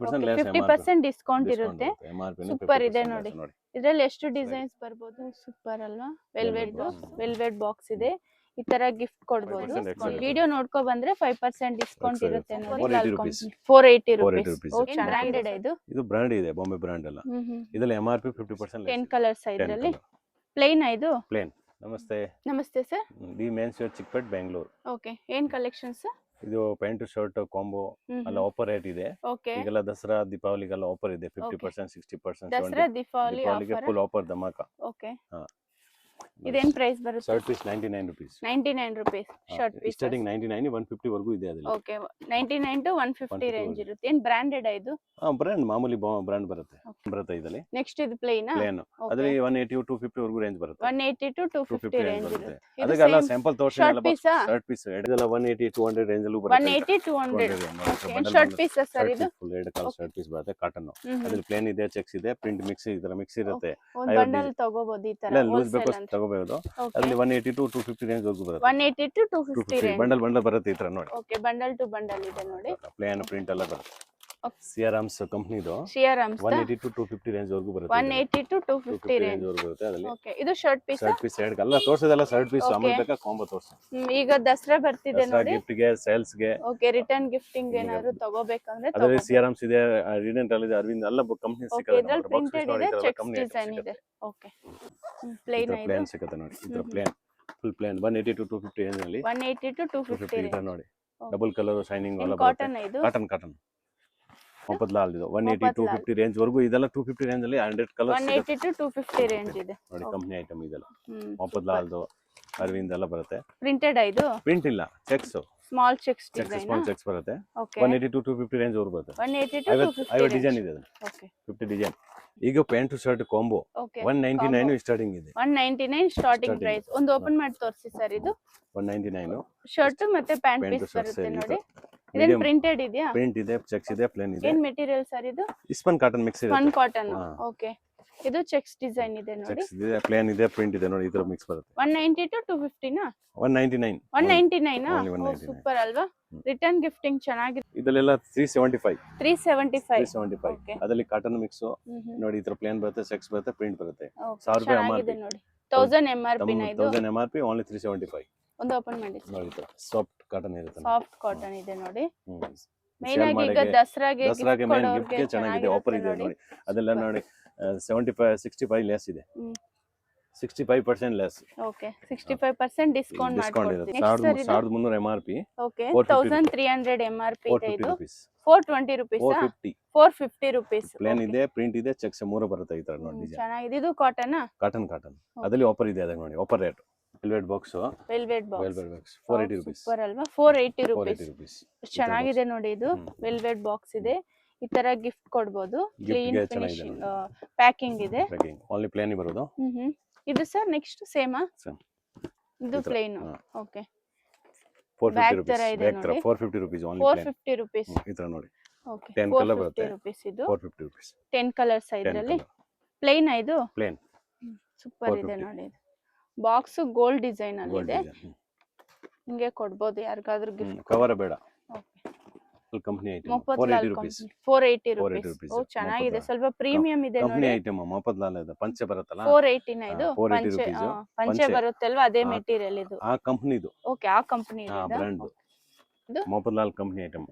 50% discount ಇರುತ್ತೆ. Super ಇದೆ ನೋಡಿ. ಇದರಲ್ಲಿ ಎಷ್ಟು ಡಿಸೈನ್ಸ್ ಬರ್ಬೋದು, ಸೂಪರ್ ಅಲ್ವಾ. ವೆಲ್ವೆಟ್ ಬಾಕ್ಸ್ ಇದೆ, ಈ ತರ ಗಿಫ್ಟ್ ಕೊಡಬಹುದು. ವಿಡಿಯೋ ನೋಡ್ಕೊ ಬಂದ್ರೆ 5% ಡಿಸ್ಕೌಂಟ್ ಇರುತ್ತೆ ನೋಡಿ. 480 ರೂಪೀಸ್. ಬ್ರಾಂಡೆಡ್ ಇದು ಬ್ರಾಂಡ್ ಇದೆ, ಬಾಂಬೆ ಬ್ರಾಂಡ್ ಅಲ್ಲ. ಇದರಲ್ಲಿ MRP 50% 10 ಕಲರ್ಸ್ ಇದರಲ್ಲಿ. ಪ್ಲೇನ್ ಇದು ಪ್ಲೇನ್. ನಮಸ್ತೆ sir. The men's wear Chickpet Bengaluru. Okay, ಏನ್ ಕಲೆಕ್ಷನ್ಸ್? ಇದು ಪ್ಯಾಂಟ್ ಶರ್ಟ್ ಕಾಂಬೋ ಅಲ್ಲ ಆಫರ್ ರೇಟ್ ಇದೆ. ಈಗೆಲ್ಲ ದಸರಾ ದೀಪಾವಳಿಗೆಲ್ಲ ಆಫರ್ ಇದೆ 50% 60%. ದಸರಾ ದೀಪಾವಳಿಗೆ ಫುಲ್ ಆಫರ್ ಧಮಾಕ. ಓಕೆ, ಇದೇನ್ ಪ್ರೈಸ್ ಬರುತ್ತೆ? Shirt piece 99 rupees. 99 rupees shirt piece. Starting 99 150 ವರೆಗೂ ಇದೆ ಅದರಲ್ಲಿ. ಓಕೆ, 99 ಟು 150 ರೇಂಜ್ ಇರುತ್ತೆ. ಏನ್ ಬ್ರಾಂಡೆಡ್ ಇದು? ಬ್ರಾಂಡ್ ಮಾಮೂಲಿ ಬ್ರಾಂಡ್ ಬರುತ್ತೆ ಇದರಲ್ಲಿ. ನೆಕ್ಸ್ಟ್ ಇದು ಪ್ಲೇನ್ ಅದರಲ್ಲಿ 180 250 ವರೆಗೂ ರೇಂಜ್ ಬರುತ್ತೆ. 180 ಟು 250 ರೇಂಜ್ ಇರುತ್ತೆ. ಅದಕ್ಕೆಲ್ಲ ಸ್ಯಾಂಪಲ್ ತೋರಿಸಿಲ್ಲ. ಶರ್ಟ್ ಪೀಸ್ ಇದೆಲ್ಲ 180 200 ರೇಂಜ್ ಅಲ್ಲೂ ಬರುತ್ತೆ. 180 200 ಶರ್ಟ್ ಪೀಸ್ ಸರ್. ಇದು ಫುಲ್ ಎರಡು ಕಲರ್ ಶರ್ಟ್ ಪೀಸ್ ಬರುತ್ತೆ, ಕಾಟನ್. ಅದರಲ್ಲಿ ಪ್ಲೇನ್ ಇದೆ, ಚೆಕ್ಸ್ ಇದೆ, ಪ್ರಿಂಟ್ ಮಿಕ್ಸ್ ಇದರ ಮಿಕ್ಸ್ ಇರುತ್ತೆ. ಒಂದು ಬಂಡಲ್ ತಗೋಬಹುದು ಈ ತರ. ಲೂಸ್ ಬೇಕು ತಗೋಬಹುದು. ಅದರಲ್ಲಿ 180 ಟು 250 ರೇಂಜ್ ವರೆಗೂ ಬರುತ್ತೆ. 180 ಟು 250 ರೇಂಜ್ ಬಂಡಲ್ ಬರುತ್ತೆ ಈ ತರ ನೋಡಿ. ಓಕೆ, ಬಂಡಲ್ ಟು ಬಂಡಲ್ ಇದೆ ನೋಡಿ. ಪ್ಲೇನ್ ಪ್ರಿಂಟ್ ಎಲ್ಲ ಬರುತ್ತೆ. ಸಿಯಾರಾಮ್ಸ್ ಕಂಪನಿದು 180 ಟು 250 ರೇಂಜ್ ವರೆಗೂ ಬರುತ್ತೆ. 180 ಟು 250 ರೇಂಜ್ ವರೆಗೂ ಬರುತ್ತೆ ಅದರಲ್ಲಿ. ಓಕೆ, ಇದು ಶರ್ಟ್ ಪೀಸ್. ಎರಡು ಎಲ್ಲ ತೋರಿಸೋದಲ್ಲ ಶರ್ಟ್ ಪೀಸ್. ಆಮೇಲೆ ಬೇಕಾ ಕಾಂಬೋ ತೋರಿಸಿ. ಈಗ ದಸರಾ ಬರ್ತಿದೆ ನೋಡಿ. ಗಿಫ್ಟ್ ಗೆ, ಸೇಲ್ಸ್ ಗೆ. ಓಕೆ, ರಿಟರ್ನ್ ಗಿಫ್ಟಿಂಗ್ ಏನಾದ್ರು ತಗೋಬೇಕಂದ್ರೆ ಅದರಲ್ಲಿ ಸಿಯಾರಾಮ್ಸ್ ಇದೆ, ರಿಡೆಂಟ್ ಅಲ್ಲಿ ಇದೆ, ಅರವಿಂದ್ ಎಲ್ಲ ಕಂಪನಿ ಸಿಗುತ್ತೆ. ಇದರಲ್ಲಿ ಪ್ರಿಂಟೆಡ್ ಇದೆ, ಚೆಕ್ಸ್ ಡಿಸೈನ್ ಇದೆ. ಓಕೆ, ಪ್ಲೇನ್ ಇದೆ. ಪ್ಲೇನ್ ಸಿಗುತ್ತೆ ನೋಡಿ. ಇದು plain full plain 180 to 250 range ಅಲ್ಲಿ. 180 ಟು 250 ಇದೆ ನೋಡಿ. ಡಬಲ್ ಕಲರ್ ಶೈನಿಂಗ್ ಎಲ್ಲ ಕಾಟನ್ ಇದು. ಕಾಟನ್ ಮೊಹಮ್ಮದ್ ಲಾಲ್ ಇದು 180 250 ರೇಂಜ್ ವರೆಗೂ. ಇದೆಲ್ಲ 250 ರೇಂಜ್ ಅಲ್ಲಿ 100 ಕಲರ್ಸ್. 180 ಟು 250 ರೇಂಜ್ ಇದೆ ನೋಡಿ. ಕಂಪನಿ ಐಟಮ್ ಇದೆಲ್ಲ. ಮೊಹಮ್ಮದ್ ಲಾಲ್ದು, ಅರವಿಂದ್ ಎಲ್ಲ ಬರುತ್ತೆ. ಪ್ರಿಂಟೆಡ್ ಇದು. ಪ್ರಿಂಟ್ ಇಲ್ಲ, cheques. Small cheques design. Small cheques ಬರುತ್ತೆ. ಓಕೆ, 180 ಟು 250 ರೇಂಜ್ ವರೆಗೂ ಬರುತ್ತೆ. 180 ಟು 250 ಡಿಸೈನ್ ಇದೆ. Okay, 50 design. ಈಗ ಪ್ಯಾಂಟ್ ಶರ್ಟ್ ಕಾಂಬೋ 199 ಸ್ಟಾರ್ಟಿಂಗ್ ಇದೆ. 199 ಸ್ಟಾರ್ಟಿಂಗ್ ಪ್ರೈಸ್. ಒಂದು ಓಪನ್ ಮಾಡಿ ತೋರಿಸಿ ಸರ್. ಇದು 199 ಶರ್ಟ್ ಮತ್ತೆ ಪ್ಯಾಂಟ್ ಪೀಸ್ ಬರುತ್ತೆ ನೋಡಿ. ಇದೇನ್ ಪ್ರಿಂಟೆಡ್ ಇದೆಯಾ? ಪ್ರಿಂಟ್ ಇದೆ, ಚೆಕ್ಸ್ ಇದೆ, ಪ್ಲೇನ್ ಇದೆ. ಏನ್ ಮೆಟೀರಿಯಲ್ ಸರ್ ಇದು? ಸ್ಪನ್ ಕಾಟನ್ ಮಿಕ್ಸ್ ಇದೆ. Spun cotton. ಓಕೆ, ಇದು ಚೆಕ್ಸ್ ಡಿಸೈನ್ ಇದೆ ನೋಡಿ. ಚೆಕ್ಸ್ ಇದೆ, ಪ್ಲೇನ್ ಇದೆ, ಪ್ರಿಂಟ್ ಇದೆ ನೋಡಿ. ಇದರ ಮಿಕ್ಸ್ ಬರುತ್ತೆ. 190 ಟು 250 ನಾ? 199. 199 ಸೂಪರ್ ಅಲ್ವಾ. ರಿಟರ್ನ್ ಗಿಫ್ಟಿಂಗ್ ಚೆನ್ನಾಗಿದೆ. ಇದೆಲ್ಲ 375. 375. ಅದರಲ್ಲಿ ಕಾಟನ್ ಮಿಕ್ಸ್ ನೋಡಿ. ಇದರ ಪ್ಲೇನ್ ಬರುತ್ತೆ, ಚೆಕ್ಸ್ ಬರುತ್ತೆ, ಪ್ರಿಂಟ್ ಬರುತ್ತೆ. 1000 ರೂಪಾಯಿ MRP ನೋಡಿ. 1000 MRP ನಾ ಇದು? 1000 MRP, ಓನ್ಲಿ 375. ಒಂದು ಓಪನ್ ಮಾಡಿ ನೋಡಿ. ಸಾಫ್ಟ್ ಕಾಟನ್ ಇರುತ್ತೆ. ಸಾಫ್ಟ್ ಕಾಟನ್ ಇದೆ ನೋಡಿ. ಮೇನ್ ಆಗಿ ಈಗ ದಸರಾಗೆ ಮೇನ್ ಗಿಫ್ಟ್ ಗೆ ಚೆನ್ನಾಗಿದೆ, ಆಫರ್ ಇದೆ ನೋಡಿ. ಅದೆಲ್ಲ ನೋಡಿ 75 65 ಲೆಸ್ ಇದೆ. 65% ಲೆಸ್. ಓಕೆ, 65% ಡಿಸ್ಕೌಂಟ್ ಮಾಡ್ಕೊಡ್ತೀನಿ. 1300 MRP. ಓಕೆ, 1300 MRP ಇದೆ ಇದು. 420 ರೂಪೀಸ್. 450 ರೂಪೀಸ್. ಪ್ಲೇನ್ ಇದೆ, ಪ್ರಿಂಟ್ ಇದೆ, ಚೆಕ್ಸ್ ಮೂರು ಬರುತ್ತೆ ಈ ತರ ನೋಡಿ. ಡಿಸೈನ್ ಚೆನ್ನಾಗಿದೆ. ಇದು ಕಾಟನ್. ಅದರಲ್ಲಿ ಆಫರ್ ಇದೆ ಅದಕ್ಕೆ ನೋಡಿ. Offer rate velvet box 480 rupees. Super ಅಲ್ವಾ. 480 ರೂಪೀಸ್. ಚೆನ್ನಾಗಿದೆ ನೋಡಿ. ಇದು ವೆಲ್ವೆಟ್ ಬಾಕ್ಸ್ ಇದೆ. ಈ ತರ ಗಿಫ್ಟ್ ಕೊಡಬಹುದು. ಕ್ಲೀನ್ ಫಿನಿಶಿಂಗ್ ಪ್ಯಾಕಿಂಗ್ ಇದೆ. ಓನ್ಲಿ ಪ್ಲೇನ್ ಬರೋದು. ಇದು ಸರ್ ನೆಕ್ಸ್ಟ್ ಸೇಮಾ? ಇದು plain. Okay, 450 rupees. Only 450 rupees ಈ ತರ ನೋಡಿ. ಓಕೆ, 10 ಕಲರ್ ಬರುತ್ತೆ. 450 ರೂಪೀಸ್. ಇದು 450 ರೂಪೀಸ್. 10 ಕಲರ್ಸ್ ಇದರಲ್ಲಿ. ಪ್ಲೇನ್ ಇದು. ಪ್ಲೇನ್ ಸೂಪರ್ ಇದೆ ನೋಡಿ. ಬಾಕ್ಸ್ ಗೋಲ್ಡ್ ಡಿಸೈನ್ ಅಲ್ಲಿ ಇದೆ. ಹಿಂಗೆ ಕೊಡಬಹುದು ಯಾರಿಗಾದ್ರೂ ಗಿಫ್ಟ್. ಕವರ್ ಬೇಡ. Okay, company item. 480 ರೂಪೀಸ್. ಓ, ಚೆನ್ನಾಗಿದೆ. ಸ್ವಲ್ಪ ಪ್ರೀಮಿಯಂ ಇದೆ ನೋಡಿ. ಕಂಪನಿ ಐಟಮ್ ಮೊಹಮ್ಮದ್ ಲಾಲ್ ಇದೆ. ಪಂಚೆ ಬರುತ್ತಲ್ಲ, 480 ನ ಇದು. ಪಂಚೆ ಬರುತ್ತಲ್ವಾ, ಅದೇ ಮೆಟೀರಿಯಲ್ ಇದು. ಆ ಕಂಪನಿದು. ಓಕೆ, ಆ ಕಂಪನಿ ಇದೆ. Brand Mohammed Lal company item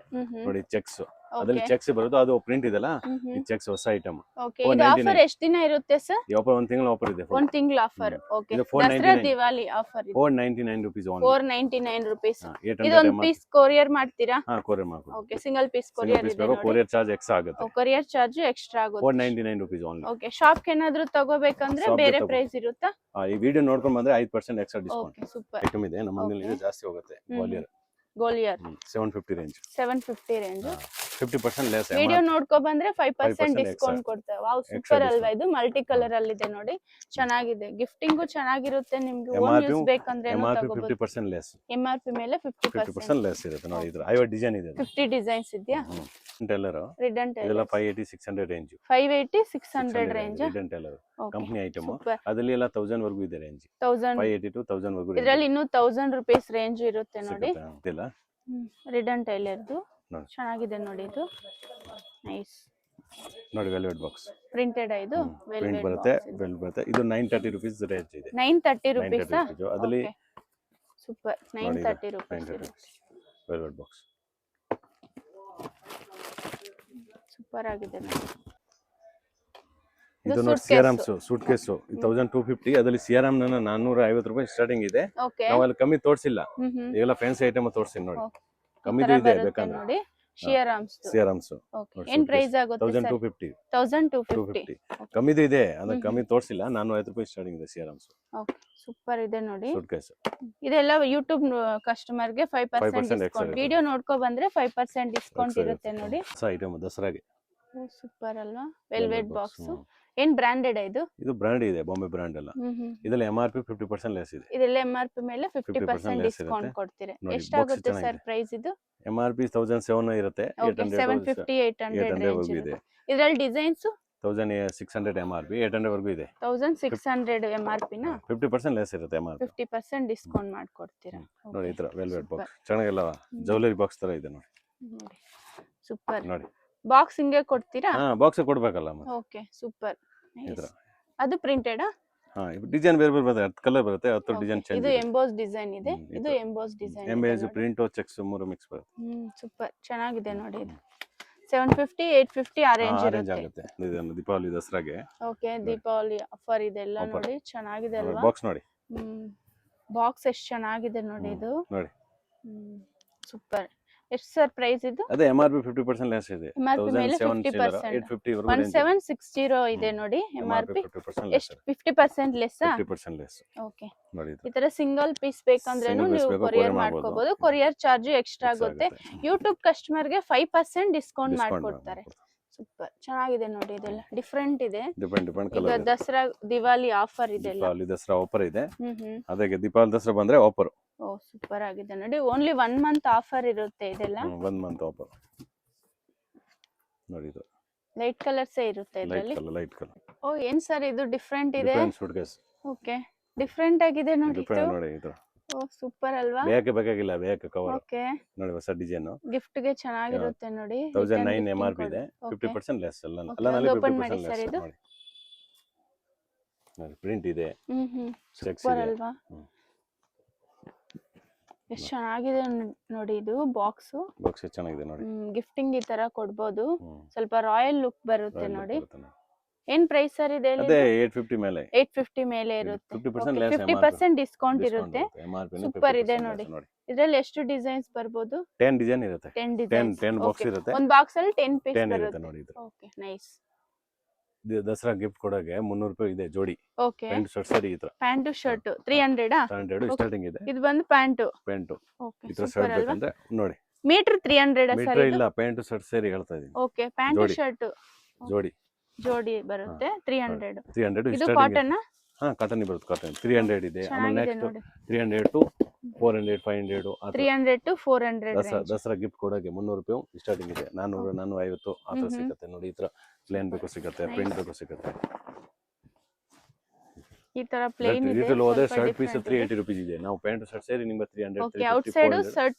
ನೋಡಿ. ಚೆಕ್ಸ್ ಅದರಲ್ಲಿ ಚೆಕ್ಸ್ ಬರೋದು. ಅದು ಪ್ರಿಂಟ್ ಇದೆಲ್ಲ. ಈ ಚೆಕ್ಸ್ ಹೊಸ ಐಟಮ್. ಓಕೆ, ಇದು ಆಫರ್ ಎಷ್ಟು ದಿನ ಇರುತ್ತೆ ಸರ್? ಆಫರ್ 1 ತಿಂಗಳ ಆಫರ್ ಇದೆ. 1 ತಿಂಗಳ offer. Okay, Dasara Diwali offer ಇದೆ. 499 ರೂಪೀಸ್. 499 ರೂಪೀಸ್. ಇದೊಂದು ಪೀಸ್ ಕೊರಿಯರ್ ಮಾಡ್ತೀರಾ? ಕೊರಿಯರ್ ಮಾಡ್ತೀವಿ. ಓಕೆ, ಸಿಂಗಲ್ ಪೀಸ್ ಕೊರಿಯರ್ ಇದೆ ನೋಡಿ. ಕೊರಿಯರ್ ಚಾರ್ಜ್ ಎಕ್ಸ್ಟ್ರಾ ಆಗುತ್ತೆ. ಕೊರಿಯರ್ ಚಾರ್ಜ್ ಎಕ್ಸ್ಟ್ರಾ ಆಗುತ್ತೆ. 499 ರೂಪೀಸ್ ಓನ್ಲಿ. ಓಕೆ, ಶಾಪ್ ಗೆ ಏನಾದರೂ ತಗೋಬೇಕಂದ್ರೆ ಬೇರೆ ಪ್ರೈಸ್ ಇರುತ್ತಾ? ಈ ವಿಡಿಯೋ ನೋಡ್ಕೊಂಡು ಬಂದ್ರೆ 5% extra discount. Okay, super item ಇದೆ. ನಮ್ಮಲ್ಲಿ ಇದು ಜಾಸ್ತಿ ಹೋಗುತ್ತೆ. ಗೋಲಿಯರ್ 750 ರೇಂಜ್. 750 ರೇಂಜ್. 50% ಲೆಸ್. ವಿಡಿಯೋ ನೋಡ್ಕೊ ಬಂದ್ರೆ 5% ಡಿಸ್ಕೌಂಟ್ ಕೊಡ್ತಾರೆ. ವಾವ್, ಸೂಪರ್ ಅಲ್ವಾ ಇದು? ಮಲ್ಟಿ ಕಲರ್ ಅಲ್ಲಿ ಇದೆ ನೋಡಿ. ಚೆನ್ನಾಗಿದೆ. ಗಿಫ್ಟಿಂಗು ಚೆನ್ನಾಗಿರುತ್ತೆ. ನಿಮ್ಗೆ ಓನ್ ಯೂಸ್ ಬೇಕಂದ್ರೆ MRP 50% ಲೆಸ್. MRP ಮೇಲೆ 50% ಲೆಸ್ ಇರುತ್ತೆ ನೋಡಿ. ಇದ್ರ 50 ಡಿಸೈನ್ ಇದೆ. 50 ಡಿಸೈನ್ಸ್ ಇದೆಯಾ? ಟೈಲರ್ ರಿಡನ್ ಟೈಲರ್ ಇದೆಲ್ಲ 580 600 range. 580 600 range. Ridden tailor company item. ಅದರಲ್ಲಿ ಎಲ್ಲ 1000 ವರೆಗೂ ಇದೆ ರೇಂಜ್. 580 to 1000 ವರೆಗೂ. ಇದರಲ್ಲಿ ಇನ್ನೂ 1000 ರೂಪೀಸ್ ರೇಂಜ್ ಇರುತ್ತೆ ನೋಡಿ. ಇದೆಲ್ಲ ರಿಡನ್ ಟೈಲರ್ದು ನೋಡಿ. ಚೆನ್ನಾಗಿದೆ ನೋಡಿ ಇದು ನೈಸ್ ನೋಡಿ ವೆಲ್ವೆಟ್ ಬಾಕ್ಸ್ ಪ್ರಿಂಟೆಡ್ ಇದು ಪ್ರಿಂಟ್ ಬರುತ್ತೆ ಬೆಲ್ಟ್ ಬರುತ್ತೆ. ಇದು 930 rupees ರೇಂಜ್ ಇದೆ. 930 rupees ಅದರಲ್ಲಿ super 930 rupees velvet box super ಆಗಿದೆ ಇದು ನೋಡಿ ಸಿಆರ್ಎಮ್ ಸೂಟ್ ಕೇಸು 1250. ಅದರಲ್ಲಿ ಸಿಆರ್ಎಮ್ 450 ರೂಪಾಯಿ ಸ್ಟಾರ್ಟಿಂಗ್ ಇದೆ. ನಾವು ಅಲ್ಲಿ ಕಮ್ಮಿ ತೋರಿಸಿಲ್ಲ, ಎಲ್ಲ ಫ್ಯಾನ್ಸಿ ಐಟಮ್ ತೋರಿಸಿ ನೋಡಿ. ಕಮ್ಮಿದು ಇದೆ ಬೇಕಂದ್ರೆ ನೋಡಿ ಸಿಆರ್ಎಮ್ಸ್ ಓಕೆ. ಏನ್ ಪ್ರೈಸ್ ಆಗುತ್ತೆ 1250 1250 ಕಮ್ಮಿದು ಇದೆ, ಅದಕ್ಕೆ ಕಮ್ಮಿ ತೋರಿಸಿಲ್ಲ. 450 ರೂಪಾಯಿ ಸ್ಟಾರ್ಟಿಂಗ್ ಇದೆ ಸಿಆರ್ಎಮ್ಸ್. ಓಕೆ ಸೂಪರ್ ಇದೆ ನೋಡಿ. ಸೂಟ್ ಕೇಸ್ ಇದೆಲ್ಲ ಯೂಟ್ಯೂಬ್ ಕಸ್ಟಮರ್ ಗೆ 5% ಡಿಸ್ಕೌಂಟ್. ವಿಡಿಯೋ ನೋಡ್ಕೊ ಬಂದ್ರೆ 5% ಡಿಸ್ಕೌಂಟ್ ಇರುತ್ತೆ ನೋಡಿ. ಐಟಮ್ ದಸರಾಗೆ ಸೂಪರ್ ಅಲ್ವಾ? ವೆಲ್ವೆಟ್ ಬಾಕ್ಸ್ ಏನ್ ಬ್ರಾಂಡೆಡ್ ಇದು ಬ್ರಾಂಡ್ ಇದೆ, ಬಾಂಬೆ ಬ್ರಾಂಡ್ ಎಲ್ಲ. ಇದರಲ್ಲಿ MRP 50% ಲೆಸ್ ಇದೆ. ಇದೆಲ್ಲ MRP ಮೇಲೆ 50% ಡಿಸ್ಕೌಂಟ್ ಕೊಡ್ತೀರಾ? ಎಷ್ಟಾಗುತ್ತೆ ಸರ್ ಪ್ರೈಸ್ ಇದು? MRP 1700 ಇರುತ್ತೆ, 750 800 ರೇಂಜ್ ಇದೆ. ಇದರಲ್ಲಿ ಡಿಸೈನ್ಸ್ 1600 MRP 800 ವರೆಗೂ ಇದೆ. 1600 MRP ನ 50% ಲೆಸ್ ಇರುತ್ತೆ. MRP 50% ಡಿಸ್ಕೌಂಟ್ ಮಾಡ್ಕೊಡ್ತೀರಾ? ನೋಡಿ ಈ ತರ ವೆಲ್ವೆಟ್ ಬಾಕ್ಸ್ ಚೆನ್ನಾಗಿಲ್ಲ, ಜುವೆಲರಿ ಬಾಕ್ಸ್ ತರ ಇದೆ ನೋಡಿ. ಸೂಪರ್ ನೋಡಿ ಬಾಕ್ಸ್ ಹಿಂಗೆ ಕೊಡ್ತೀರಾ? ಬಾಕ್ಸ್ ಕೊಡ್ಬೇಕಲ್ಲ. Okay super. ಅದು ಪ್ರಿಂಟೆಡ್ ಡಿಸೈನ್ ಬೇರೆ ಬೇರೆ ಬರುತ್ತೆ, 10 ಕಲರ್ ಬರುತ್ತೆ, 10 ಡಿಸೈನ್ ಚೇಂಜ್. ಇದು ಎಂಬೋಸ್ ಡಿಸೈನ್ ಇದೆ, ಇದು emboss design emboss print checks ಮೂರು ಮಿಕ್ಸ್ ಬರುತ್ತೆ. ಸೂಪರ್ ಚೆನ್ನಾಗಿದೆ ನೋಡಿ. ಇದು 750 850 ಆ ರೇಂಜ್ ಆಗುತ್ತೆ. ಇದು ದೀಪಾವಳಿ ದಸರಾಗೆ. ಓಕೆ ದೀಪಾವಳಿ ಆಫರ್ ಇದೆಲ್ಲ ನೋಡಿ, ಚೆನ್ನಾಗಿದೆ ಅಲ್ವಾ? ಬಾಕ್ಸ್ ನೋಡಿ, ಬಾಕ್ಸ್ ಎಷ್ಟು ಚೆನ್ನಾಗಿದೆ ನೋಡಿ ಇದು ನೋಡಿ. ಸೂಪರ್. ಎಷ್ಟು ಸರ್ ಪ್ರೈಸ್ ಇದು? ಅದೇ MRP 50% ಲೆಸ್ ಇದೆ. MRP ಮೇಲೆ 50% 850 ವರೆಗೂ 1760 ಇದೆ ನೋಡಿ. MRP 50% ಎಷ್ಟು 50% ಲೆಸ್? 50% ಲೆಸ್. ಓಕೆ ನೋಡಿ ಈ ತರ ಸಿಂಗಲ್ ಪೀಸ್ ಬೇಕಂದ್ರೇನು ನೀವು ಕೊರಿಯರ್ ಮಾಡ್ಕೋಬಹುದು. ಕೊರಿಯರ್ ಚಾರ್ಜ್ ಎಕ್ಸ್ಟ್ರಾ ಆಗುತ್ತೆ. ಯೂಟ್ಯೂಬ್ ಕಸ್ಟಮರ್ ಗೆ 5% ಡಿಸ್ಕೌಂಟ್ ಮಾಡ್ಕೊಡ್ತಾರೆ. ಸೂಪರ್ ಚೆನ್ನಾಗಿದೆ ನೋಡಿ. ಇದೆಲ್ಲ ಡಿಫರೆಂಟ್ ಇದೆ. ಡಿಫರೆಂಟ್ ಈಗ ದಸರಾ ದಿವಾಲಿ ಆಫರ್ ಇದೆಲ್ಲ. ದಿವಾಲಿ ದಸರಾ ಆಫರ್ ಇದೆ. ಅದಕ್ಕೆ ದೀಪಾವಳಿ ದಸರಾ ಬಂದ್ರೆ ಆಫರ್. ಓ ಸೂಪರ್ ಆಗಿದೆ ನೋಡಿ. ಓನ್ಲಿ 1 ಮಂತ್ ಆಫರ್ ಇರುತ್ತೆ ಇದೆಲ್ಲ. 1 ಮಂತ್ ಆಫರ್ ನೋಡಿ. ಇದು ಲೈಟ್ ಕಲರ್ಸ್ ಇರುತ್ತೆ ಇದರಲ್ಲಿ. Light colour. ಓ ಏನ್ ಸರ್ ಇದು ಡಿಫರೆಂಟ್ ಇದೆ? Suit case. ಓಕೆ ಡಿಫರೆಂಟ್ ಆಗಿದೆ ನೋಡಿ ಇದು. ನೋಡಿ ಇದು. ಓ ಸೂಪರ್ ಅಲ್ವಾ? ಬೇಕಾಗಿಲ್ಲ ಕವರ್. ಓಕೆ ನೋಡಿ ಹೊಸ ಡಿಸೈನ್. ಗಿಫ್ಟ್ ಗೆ ಚೆನ್ನಾಗಿರುತ್ತೆ ನೋಡಿ. 1009 MRP ಇದೆ, 50% ಲೆಸ್ ಅಲ್ಲ. ಅಲ್ಲನಲ್ಲಿ 50% ಲೆಸ್ ನೋಡಿ. ನೋಡಿ ಪ್ರಿಂಟ್ ಇದೆ. ಸೂಪರ್ ಅಲ್ವಾ? ಎಷ್ಟು ಚೆನ್ನಾಗಿದೆ ನೋಡಿ ಇದು ಬಾಕ್ಸ್. ಬಾಕ್ಸ್ ಚೆನ್ನಾಗಿದೆ ನೋಡಿ. ಗಿಫ್ಟಿಂಗ್ ಈ ತರ ಕೊಡಬಹುದು. ಸ್ವಲ್ಪ ರಾಯಲ್ ಲುಕ್ ಬರುತ್ತೆ ನೋಡಿ. ಏನ್ ಪ್ರೈಸ್ ಸರ್ ಇದೆ? ಅದೇ 850 ಮೇಲೆ. 850 ಮೇಲೆ ಇರುತ್ತೆ. 50% ಲೆಸ್. 50% ಡಿಸ್ಕೌಂಟ್ ಇರುತ್ತೆ. ಸೂಪರ್ ಇದೆ ನೋಡಿ. ಇದರಲ್ಲಿ ಎಷ್ಟು ಡಿಸೈನ್ಸ್ ಬರಬಹುದು? 10 ಡಿಸೈನ್ ಇರುತ್ತೆ. 10 ಬಾಕ್ಸ್ ಇರುತ್ತೆ. ಒಂದು ಬಾಕ್ಸ್ ಅಲ್ಲಿ 10 ಪೀಸ್ ಬರುತ್ತೆ ನೋಡಿ. ಇದು ಓಕೆ ನೈಸ್. ದಸರಾ ಗಿಫ್ಟ್ ಕೊಡೋಕೆ 300 ರೂಪಾಯಿ ಇದೆ ಜೋಡಿ. ಓಕೆ ಪ್ಯಾಂಟ್ ಶರ್ಟ್ ಸರಿ ಈ ತರ. ಪ್ಯಾಂಟ್ ಶರ್ಟ್ 300 300 ಸ್ಟಾರ್ಟಿಂಗ್ ಇದೆ. ಇದು ಬಂದು ಪ್ಯಾಂಟ್. ಓಕೆ ಈ ತರ ಶರ್ಟ್ ಬೇಕಂದ್ರೆ ನೋಡಿ. Meter 300 sir? ಮೀಟರ್ ಇಲ್ಲ, ಪ್ಯಾಂಟ್ ಶರ್ಟ್ ಸೇರಿ ಹೇಳ್ತಾ ಇದೀನಿ. ಓಕೆ ಪ್ಯಾಂಟ್ ಶರ್ಟ್ ಜೋಡಿ ಬರುತ್ತೆ 300. 300 ಇದು ಕಾಟನ್? ಹಾ ಕಾಟನ್ ಬರುತ್ತೆ. ಕಾಟನ್ 300 ಇದೆ. ಆಮೇಲೆ next 300 to 400 500 300 to 400 Dasara gift ಕೊಡೋಕೆ 300 ರೂಪಾಯಿ ಸ್ಟಾರ್ಟಿಂಗ್ ಇದೆ. 400 450 ಆ ತರ ಸಿಗುತ್ತೆ ನೋಡಿ. ಈ ತರ ಪ್ಲೇನ್ ಬೇಕು ಸಿಗುತ್ತೆ, ಪ್ರಿಂಟ್ ಬೇಕು ಸಿಗುತ್ತೆ. ಈ ತರ ಪ್ಲೇನ್ ಇದೆ. ರಿಟೇಲ್ ಹೋದ್ರೆ ಶರ್ಟ್ ಪೀಸ್ 380 ರೂಪಾಯಿ ಇದೆ. ನಾವು ಪ್ಯಾಂಟ್ ಶರ್ಟ್ ಸೇರಿ ನಿಮಗೆ 300. Okay outside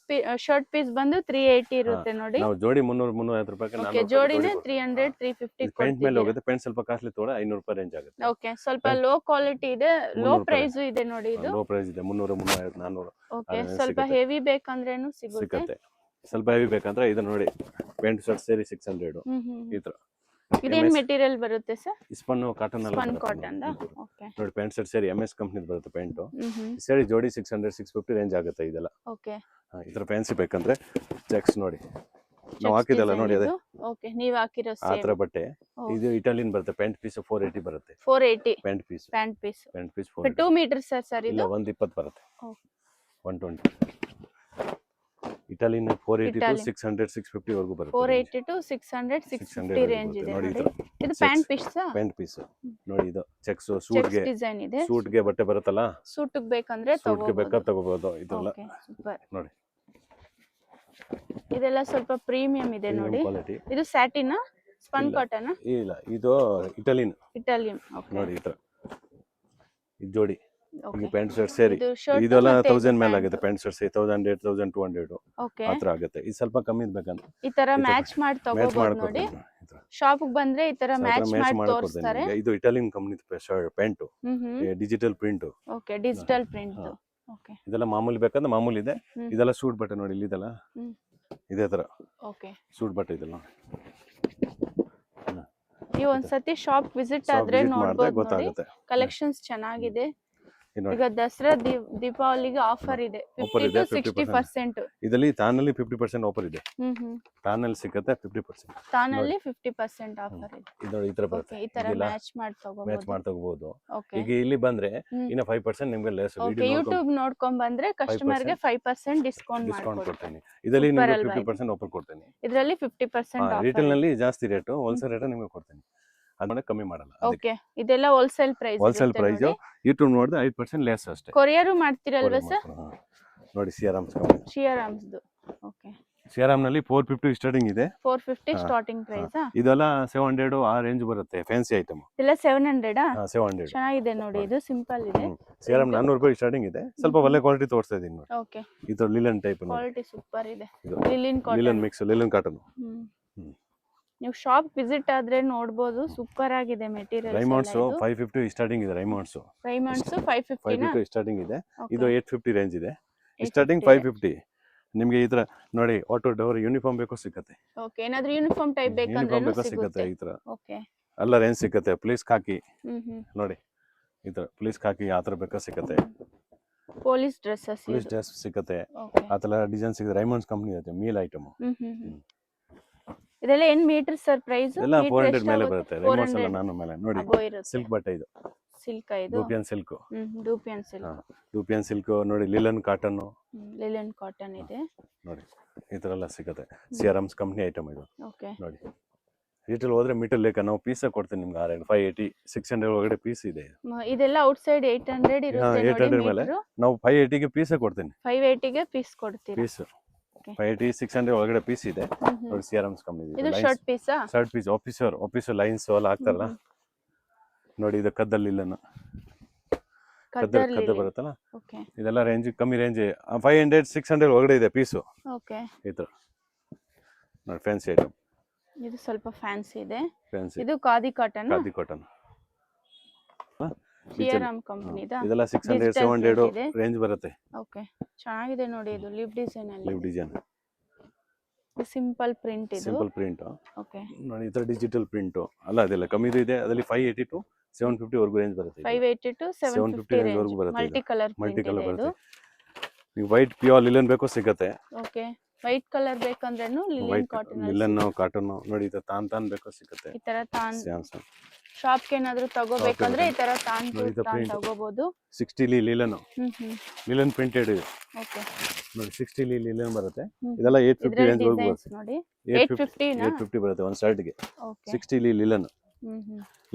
shirt piece ಬಂದು 380 ಇರುತ್ತೆ ನೋಡಿ. ನಾವು ಜೋಡಿ 300 350 ರೂಪಾಯಿಗೆ ಓಕೆ ಜೋಡಿನೇ 300 350 ಪ್ಯಾಂಟ್ ಮೇಲೆ ಹೋಗುತ್ತೆ. ಪ್ಯಾಂಟ್ ಸ್ವಲ್ಪ ಕಾಸ್ಟ್ಲಿ ತೋಡ 500 ರೂಪಾಯಿ ರೇಂಜ್ ಆಗುತ್ತೆ. ಓಕೆ ಸ್ವಲ್ಪ ಲೋ ಕ್ವಾಲಿಟಿ ಇದೆ, ಲೋ ಪ್ರೈಸ್ ಇದೆ ನೋಡಿ. ಇದು ಲೋ ಪ್ರೈಸ್ ಇದೆ 300 350 400. ಓಕೆ ಸ್ವಲ್ಪ ಹೆವಿ ಬೇಕಂದ್ರೇನು ಸಿಗುತ್ತೆ. ಸ್ವಲ್ಪ ಹೆವಿ ಬೇಕಂದ್ರೆ ಇದು ನೋಡಿ ಪ್ಯಾಂಟ್ ಶರ್ಟ್ ಸೇರಿ 600 ಈ ತರ. ಇದೇನ್ ಮೆಟೀರಿಯಲ್ ಬರುತ್ತೆ ಸರ್? ಸ್ಪನ್ ಕಾಟನ್ ಅಲ್ಲ, ಸ್ಪನ್ ಕಾಟನ್ ದ. ಓಕೆ ನೋಡಿ ಪ್ಯಾಂಟ್ ಶರ್ಟ್ ಸೇರಿ MS ಕಂಪನಿ ಬರುತ್ತೆ ಪ್ಯಾಂಟ್. ಸೇರಿ ಜೋಡಿ 600 650 ರೇಂಜ್ ಆಗುತ್ತೆ ಇದೆಲ್ಲ. ಓಕೆ ಈ ತರ ಫ್ಯಾನ್ಸಿ ಬೇಕಂದ್ರೆ ಚೆಕ್ಸ್ ನೋಡಿ ನಾವು ಹಾಕಿದಲ್ಲ ನೋಡಿ. ಅದೇ ಓಕೆ ನೀವು ಹಾಕಿರೋ ಆ ತರ ಬಟ್ಟೆ. ಇದು ಇಟಾಲಿಯನ್ ಬರುತ್ತೆ. ಪ್ಯಾಂಟ್ ಪೀಸ್ 480 ಬರುತ್ತೆ. 480 ಪ್ಯಾಂಟ್ ಪೀಸ್ 480. 2 ಮೀಟರ್ ಸರ್ ಇದು? ಇಲ್ಲ 120 ಬರುತ್ತೆ. 120 ಇಟಾಲಿಯನ್ 480 ಟು 600 650 ವರೆಗೂ ಬರುತ್ತೆ. 480 ಟು 600 650 ರೇಂಜ್ ಇದೆ ನೋಡಿ. ಇದು ಪ್ಯಾಂಟ್ ಪೀಸ್ ನೋಡಿ. ಇದು ಚೆಕ್ಸ್ ಸೂಟ್ ಗೆ ಡಿಸೈನ್ ಇದೆ. ಸೂಟ್ ಗೆ ಬಟ್ಟೆ ಬರುತ್ತಲ್ಲ, ಸೂಟ್ ಗೆ ಬೇಕಂದ್ರೆ ತಗೋಬಹುದು. ಇದೆಲ್ಲ ಸೂಪರ್ ನೋಡಿ. ಇದೆಲ್ಲ ಸ್ವಲ್ಪ ಪ್ರೀಮಿಯಂ ಇದೆ ನೋಡಿ. ಇದು ಸ್ಯಾಟಿನ್ ಸ್ಪನ್ ಕಾಟನ್? ಇಲ್ಲ ಇದು ಇಟಾಲಿಯನ್. ಓಕೆ ನೋಡಿ ಈ ತರ ಇದು ಜೋಡಿ ಓಕೆ ಪ್ಯಾಂಟ್ ಶರ್ಟ್ ಸೇರಿ ಇದು ಶರ್ಟ್ ಇದೆಲ್ಲ 1000 ಮೇಲೆ ಆಗುತ್ತೆ. ಪ್ಯಾಂಟ್ ಶರ್ಟ್ 1100 1200 ಓಕೆ ಆ ತರ ಆಗುತ್ತೆ. ಇದು ಸ್ವಲ್ಪ ಕಮ್ಮಿ ಬೇಕಂತ ಈ ತರ ಮ್ಯಾಚ್ ಮಾಡಿ ಮ್ಯಾಚ್ ತಗೋಬಹುದು ನೋಡಿ. ಶಾಪ್ ಬಂದ್ರೆ ಈ ತರ ಮ್ಯಾಚ್ ಮಾಡಿ ತೋರಿಸ್ತಾರೆ. ಇದು Italian company pant, digital print. Okay digital print. Okay ಇದೆಲ್ಲ ಮಾಮೂಲಿ ಬೇಕಂದ್ರೆ ಮಾಮೂಲಿ ಇದೆ. ಇದೆಲ್ಲ ಸೂಟ್ ಬಟ್ಟೆ ನೋಡಿ, ಇಲ್ಲಿ ಇದೆಲ್ಲ ಇದೇ ತರ ಓಕೆ ಸೂಟ್ ಬಟ್ಟೆ ಇದೆಲ್ಲ. ನೀವು ಒಂದ್ಸತಿ ಶಾಪ್ ವಿಸಿಟ್ ಆದ್ರೆ ನೋಡಬಹುದು ನೋಡಿ. ಕಲೆಕ್ಷನ್ಸ್ ಚೆನ್ನಾಗಿದೆ. ಈಗ ದಸರಾ ದೀಪಾವಳಿಗೆ ಆಫರ್ ಇದೆ 50 to 60%. ಇದರಲ್ಲಿ ತಾನಲ್ಲಿ 50% ಆಫರ್ ಇದೆ. ತಾನಲ್ಲಿ ಸಿಗುತ್ತೆ 50%. ತಾನಲ್ಲಿ 50% ಆಫರ್ ಇದೆ. ಇದು ಈ ತರ ಬರುತ್ತೆ. ಈ ತರ ಮ್ಯಾಚ್ ಮಾಡಿ ತಗೋಬಹುದು. ಈಗ ಇಲ್ಲಿ ಬಂದ್ರೆ ಇನ್ನ 5% ನಿಮಗೆ ಲೆಸ್. ಯೂಟ್ಯೂಬ್ ನೋಡ್ಕೊಂಡ್ ಬಂದ್ರೆ ಕಸ್ಟಮರ್ ಗೆ 5% ಡಿಸ್ಕೌಂಟ್ ಕೊಡ್ತೀನಿ. ಇದರಲ್ಲಿ ನಿಮಗೆ 50% ಆಫರ್ ಕೊಡ್ತೀನಿ. ಇದರಲ್ಲಿ 50% ಆಫರ್. ರಿಟೇಲ್ ನಲ್ಲಿ ಜಾಸ್ತಿ ರೇಟ್, ಹೋಲ್ಸೇಲ್ ರೇಟ್ ನಿಮಗೆ ಕೊಡ್ತೀನಿ. ಅದನ್ನ ಕಮ್ಮಿ ಮಾಡಲ್ಲ. ಓಕೆ ಇದೆಲ್ಲ wholesale price. Wholesale price YouTube ನೋಡಿದ್ರೆ 5% ಲೆಸ್ ಅಷ್ಟೇ. ಕೊರಿಯರ್ ಮಾಡ್ತಿರಲ್ವಾ ಸರ್? ನೋಡಿ ಸಿಯಾರಾಮ್ಸ್ ಓಕೆ ಸಿಯಾರಾಮ್ ನಲ್ಲಿ 450 ಸ್ಟಾರ್ಟಿಂಗ್ ಇದೆ. 450 ಸ್ಟಾರ್ಟಿಂಗ್ ಪ್ರೈಸ್. ಇದೆಲ್ಲ 700 ಆ ರೇಂಜ್ ಬರುತ್ತೆ. ಫ್ಯಾನ್ಸಿ ಐಟಮ್ ಇದೆಲ್ಲ 700. 700 ಚೆನ್ನಾಗಿದೆ ನೋಡಿ. ಇದು ಸಿಂಪಲ್ ಇದೆ. ಸಿಯಾರಾಮ್ 400 ರೂಪಾಯಿ ಸ್ಟಾರ್ಟಿಂಗ್ ಇದೆ. ಸ್ವಲ್ಪ ಒಳ್ಳೆ ಕ್ವಾಲಿಟಿ ತೋರಿಸ್ತಾ ಇದೀನಿ ನೋಡಿ. ಓಕೆ ಇದು ಲಿಲನ್ ಟೈಪ್ ಕ್ವಾಲಿಟಿ ಸೂಪರ್ ಇದೆ. Linen cotton, linen mix, linen cotton. ನೀವು ಶಾಪ್ ವಿಸಿಟ್ ಆದ್ರೆ ನೋಡಬಹುದು. ಸೂಪರ್ ಆಗಿದೆ ಮೆಟೀರಿಯಲ್. ರೈಮಂಡ್ಸ್ 550 ಸ್ಟಾರ್ಟಿಂಗ್ ಇದೆ. ರೈಮಂಡ್ಸ್ 550 ಸ್ಟಾರ್ಟಿಂಗ್ ಇದೆ. ಇದು 850 ರೇಂಜ್ ಇದೆ. ಸ್ಟಾರ್ಟಿಂಗ್ 550. ನಿಮಗೆ ಈ ತರ ನೋಡಿ, ಆಟೋ ಡೋರ್ ಯೂನಿಫಾರ್ಮ್ ಬೇಕು ಸಿಗುತ್ತೆ. ಓಕೆ ಏನಾದ್ರೂ ಯೂನಿಫಾರ್ಮ್ ಟೈಪ್ ಬೇಕಂದ್ರೆ ಸಿಗುತ್ತೆ. ಈ ತರ ಓಕೆ ಎಲ್ಲ ರೇಂಜ್ ಸಿಗುತ್ತೆ. ಪ್ಲೀಸ್ ಖಾಕಿ ನೋಡಿ, ಈ ತರ ಪ್ಲೀಸ್ ಖಾಕಿ ಆ ತರ ಬೇಕಾ ಸಿಗುತ್ತೆ. ಪೊಲೀಸ್ ಡ್ರೆಸ್ ಸಿಗುತ್ತೆ. ಆ ತರ ಡಿಸೈನ್ ಸಿಗುತ್ತೆ. ರೈಮಂಡ್ಸ್ ಕಂಪನಿ ಇದೆ. Meal item. ಇದೆಲ್ಲ ಏನ್ ಮೀಟರ್ ಸರ್ ಪ್ರೈಸ್? ಎಲ್ಲ 400 ಮೇಲೆ ಬರುತ್ತೆ. ರೈಮಂಡ್ಸ್ ಎಲ್ಲ ನಾನು ಮೇಲೆ ನೋಡಿ. ಸಿಲ್ಕ್ ಬಟ್ಟೆ ಇದು. ಸಿಲ್ಕ್ ಇದು. ಡೂಪಿಯನ್ ಸಿಲ್ಕ್. ಡೂಪಿಯನ್ ಸಿಲ್ಕ್ ನೋಡಿ. Linen cotton. ಲಿಲನ್ ಕಾಟನ್ ಇದೆ ನೋಡಿ. ಈ ತರ ಎಲ್ಲ ಸಿಗುತ್ತೆ. ಸಿಯಾರಾಮ್ಸ್ ಕಂಪನಿ ಐಟಮ್ ಇದು. ಓಕೆ ನೋಡಿ. ರಿಟೇಲ್ ಹೋದ್ರೆ ಮೀಟರ್ ಲೆಕ್ಕ ನಾವು ಪೀಸ್ ಕೊಡ್ತೀನಿ ನಿಮ್ಗೆ. 580 600 ಒಳಗಡೆ ಪೀಸ್ ಇದೆ. ಇದೆಲ್ಲ ಔಟ್ ಸೈಡ್ 800 ಇರುತ್ತೆ. 800 ಮೇಲೆ ನಾವು 580 ಗೆ ಪೀಸ್ ಕೊಡ್ತೀನಿ. 580 ಗೆ ಪೀಸ್ ಕೊಡ್ತೀರಾ? ಪೀಸ್ 580 600 ಒಳಗಡೆ ಪೀಸ್ ಇದೆ ನೋಡಿ. ಸಿಯಾರಾಮ್ಸ್ ಕಂಪನಿ ಇದು ಶರ್ಟ್ ಪೀಸ್ ಆಫೀಸರ್ ಲೈನ್ಸ್ ಎಲ್ಲ ಹಾಕ್ತಾರಲ್ಲ ನೋಡಿ. ಇದು ಕದ್ದಲ್ ಲಿಲನ್, ಕದ್ದ ಬರುತ್ತಲ್ಲ. ಇದೆಲ್ಲ ರೇಂಜ್ ಕಮ್ಮಿ ರೇಂಜ್ 500 600 ಒಳಗಡೆ ಇದೆ ಪೀಸು. ಓಕೆ ಈ ತರ ನೋಡಿ. Fancy item. ಇದು ಸ್ವಲ್ಪ ಫ್ಯಾನ್ಸಿ ಇದೆ. ಇದು ಖಾದಿ ಕಾಟನ್. ಸಿಯಾರಾಮ್ ಕಂಪನಿ ಇದೆಲ್ಲ 600 700 ರೇಂಜ್ ಬರುತ್ತೆ. ಓಕೆ ಚೆನ್ನಾಗಿದೆ ನೋಡಿ. ಇದು ಲೀಫ್ ಡಿಸೈನ್ ಅಲ್ಲಿ. Leaf design. ಸಿಂಪಲ್ ಪ್ರಿಂಟ್ ಇದು. Simple print. ಓಕೆ ನೋಡಿ. ಈ ತರ ಡಿಜಿಟಲ್ ಪ್ರಿಂಟ್ ಅಲ್ಲ. ಅದೆಲ್ಲ ಕಮ್ಮಿ ಇದೆ. ಅದರಲ್ಲಿ 580 to 750 ವರೆಗೂ ರೇಂಜ್ ಬರುತ್ತೆ. 580 to 750 ರೇಂಜ್ ವರೆಗೂ ಬರುತ್ತೆ. ಮಲ್ಟಿ ಕಲರ್ ಬರುತ್ತೆ. ನೀವು ವೈಟ್ ಪ್ಯೂರ್ ಲಿಲನ್ ಬೇಕೋ ಸಿಗುತ್ತೆ. ಓಕೆ ವೈಟ್ ಕಲರ್ ಬೇಕಂದ್ರೇನು ಲಿಲನ್ ಕಾಟನ್ ನೋಡಿ. ಈ ತರ ತಾನ್ ಬೇಕೋ ಸಿಗುತ್ತೆ. ಈ ತರ ತಾನ್ ಶಾಪ್ ಗೆ ಏನಾದ್ರೂ ತಗೋಬೇಕಂದ್ರೆ ಈ ತರ ತಾನ್ ತಗೋಬಹುದು. 60 ಲಿಲನ್ ಪ್ರಿಂಟೆಡ್ ಇದೆ. ಓಕೆ ನೋಡಿ. 60 ಲಿಲನ್ ಬರುತ್ತೆ. ಇದೆಲ್ಲ 850 ರೇಂಜ್ ವರೆಗೂ ಬರುತ್ತೆ ನೋಡಿ. 850 ಬರುತ್ತೆ ಒಂದು ಶರ್ಟ್ ಗೆ. ಓಕೆ 60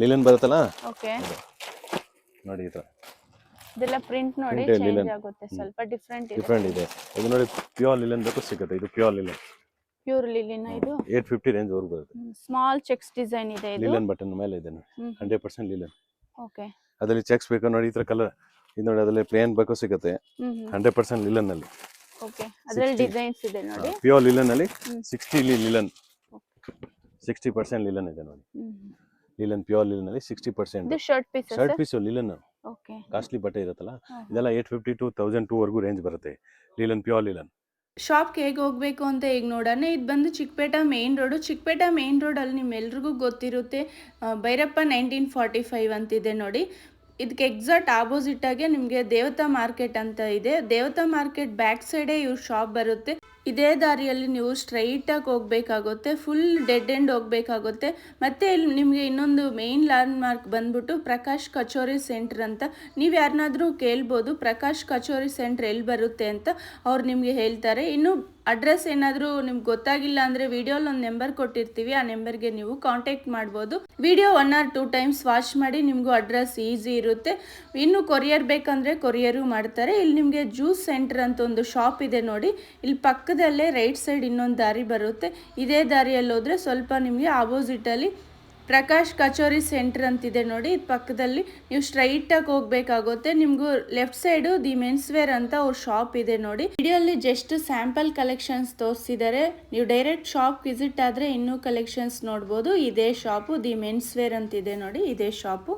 ಲಿಲನ್ ಬರುತ್ತಲ್ಲ. ಓಕೆ ನೋಡಿ. ಈ ತರ ಇದೆಲ್ಲ ಪ್ರಿಂಟ್ ನೋಡಿ ಚೇಂಜ್ ಆಗುತ್ತೆ. ಸ್ವಲ್ಪ ಡಿಫರೆಂಟ್ ಇದೆ. ಇದು ನೋಡಿ ಪ್ಯೂರ್ ಲಿಲನ್ ಬೇಕು ಸಿಗುತ್ತೆ. ಇದು ಪ್ಯೂರ್ ಲಿಲನ್ ಇದು 850 ರೇಂಜ್ ವರೆಗೂ ಬರುತ್ತೆ. ಸ್ಮಾಲ್ ಚೆಕ್ಸ್ ಡಿಸೈನ್ ಇದೆ. ಇದು ಲಿಲನ್ ಬಟನ್ ಮೇಲೆ ಇದೆ ನೋಡಿ. 100% ಲಿಲನ್. ಓಕೆ ಅದರಲ್ಲಿ ಚೆಕ್ಸ್ ಬೇಕು ನೋಡಿ. ಈ ತರ ಕಲರ್ ಇದು ನೋಡಿ. ಅದರಲ್ಲಿ ಪ್ಲೇನ್ ಬೇಕು ಸಿಗುತ್ತೆ. 100% ಲಿಲನ್ ನಲ್ಲಿ. ಓಕೆ ಅದರಲ್ಲಿ ಡಿಸೈನ್ಸ್ ಇದೆ ನೋಡಿ. ಪ್ಯೂರ್ ಲಿಲನ್ ನಲ್ಲಿ 60 ಲಿಲನ್. 60% ಲಿಲನ್ ಇದೆ ನೋಡಿ. ಲಿಲನ್ ಪ್ಯೂರ್ ಲಿಲನ್ ನಲ್ಲಿ 60%. ಇದು shirt piece linen. Okay costly ಬಟ್ಟೆ ಇರುತ್ತಲ್ಲ. ಇದೆಲ್ಲ 850 to 1002 ವರೆಗೂ ರೇಂಜ್ ಬರುತ್ತೆ. Linen pure linen. ಶಾಪ್ಗೆ ಹೇಗೆ ಹೋಗಬೇಕು ಅಂತ ಈಗ ನೋಡೋಣ. ಇದು ಬಂದು Chickpete main road. Chickpete main ರೋಡಲ್ಲಿ ನಿಮ್ಮೆಲ್ರಿಗೂ ಗೊತ್ತಿರುತ್ತೆ ಭೈರಪ್ಪ 1945 ಅಂತಿದೆ ನೋಡಿ. ಇದಕ್ಕೆ ಎಕ್ಸಾಕ್ಟ್ ಆಪೋಸಿಟಾಗೆ ನಿಮಗೆ ದೇವತಾ ಮಾರ್ಕೆಟ್ ಅಂತ ಇದೆ. ದೇವತಾ ಮಾರ್ಕೆಟ್ ಬ್ಯಾಕ್ ಸೈಡೇ ಇವ್ರ ಶಾಪ್ ಬರುತ್ತೆ. ಇದೇ ದಾರಿಯಲ್ಲಿ ನೀವು ಸ್ಟ್ರೈಟಾಗಿ ಹೋಗಬೇಕಾಗುತ್ತೆ. ಫುಲ್ ಡೆಡ್ ಎಂಡ್ ಹೋಗಬೇಕಾಗುತ್ತೆ. ಮತ್ತು ಇಲ್ಲಿ ನಿಮಗೆ ಇನ್ನೊಂದು ಮೇನ್ ಲ್ಯಾಂಡ್ ಮಾರ್ಕ್ ಬಂದ್ಬಿಟ್ಟು ಪ್ರಕಾಶ್ ಕಚೋರಿ ಸೆಂಟರ್ ಅಂತ. ನೀವು ಯಾರನ್ನಾದರೂ ಕೇಳ್ಬೋದು ಪ್ರಕಾಶ್ ಕಚೋರಿ ಸೆಂಟರ್ ಎಲ್ಲಿ ಬರುತ್ತೆ ಅಂತ. ಅವ್ರು ನಿಮಗೆ ಹೇಳ್ತಾರೆ. ಇನ್ನು ಅಡ್ರೆಸ್ ಏನಾದರೂ ನಿಮ್ಗೆ ಗೊತ್ತಾಗಿಲ್ಲ ಅಂದರೆ ವಿಡಿಯೋಲಿ ಒಂದು ನಂಬರ್ ಕೊಟ್ಟಿರ್ತೀವಿ. ಆ ನಂಬರ್ಗೆ ನೀವು ಕಾಂಟ್ಯಾಕ್ಟ್ ಮಾಡ್ಬೋದು. ವಿಡಿಯೋ 1 or 2 ಟೈಮ್ಸ್ ವಾಚ್ ಮಾಡಿ ನಿಮಗೂ ಅಡ್ರೆಸ್ ಈಸಿ ಇರುತ್ತೆ. ಇನ್ನು ಕೊರಿಯರ್ ಬೇಕಂದರೆ ಕೊರಿಯರು ಮಾಡ್ತಾರೆ. ಇಲ್ಲಿ ನಿಮಗೆ ಜ್ಯೂಸ್ ಸೆಂಟರ್ ಅಂತ ಒಂದು ಶಾಪ್ ಇದೆ ನೋಡಿ. ಇಲ್ಲಿ ಪಕ್ಕದಲ್ಲೇ ರೈಟ್ ಸೈಡ್ ಇನ್ನೊಂದು ದಾರಿ ಬರುತ್ತೆ. ಇದೇ ದಾರಿಯಲ್ಲಿ ಹೋದರೆ ಸ್ವಲ್ಪ ನಿಮಗೆ ಆಪೋಸಿಟಲ್ಲಿ ಪ್ರಕಾಶ್ ಕಚೋರಿ ಸೆಂಟರ್ ಅಂತಿದೆ ನೋಡಿ, ಇದು ಪಕ್ಕದಲ್ಲಿ ನೀವು ಸ್ಟ್ರೈಟಾಗಿ ಹೋಗ್ಬೇಕಾಗುತ್ತೆ. ನಿಮಗೂ left side the men's wear ಅಂತ ಅವ್ರ ಶಾಪ್ ಇದೆ ನೋಡಿ. ವಿಡಿಯೋಲಿ ಜಸ್ಟ್ ಸ್ಯಾಂಪಲ್ ಕಲೆಕ್ಷನ್ಸ್ ತೋರಿಸಿದ್ದಾರೆ, ನೀವು ಡೈರೆಕ್ಟ್ ಶಾಪ್ ವಿಸಿಟ್ ಆದರೆ ಇನ್ನೂ ಕಲೆಕ್ಷನ್ಸ್ ನೋಡ್ಬೋದು. ಇದೇ ಶಾಪು ದಿ ಮೆನ್ಸ್ ವೇರ್ ಅಂತಿದೆ ನೋಡಿ, ಇದೇ ಶಾಪು.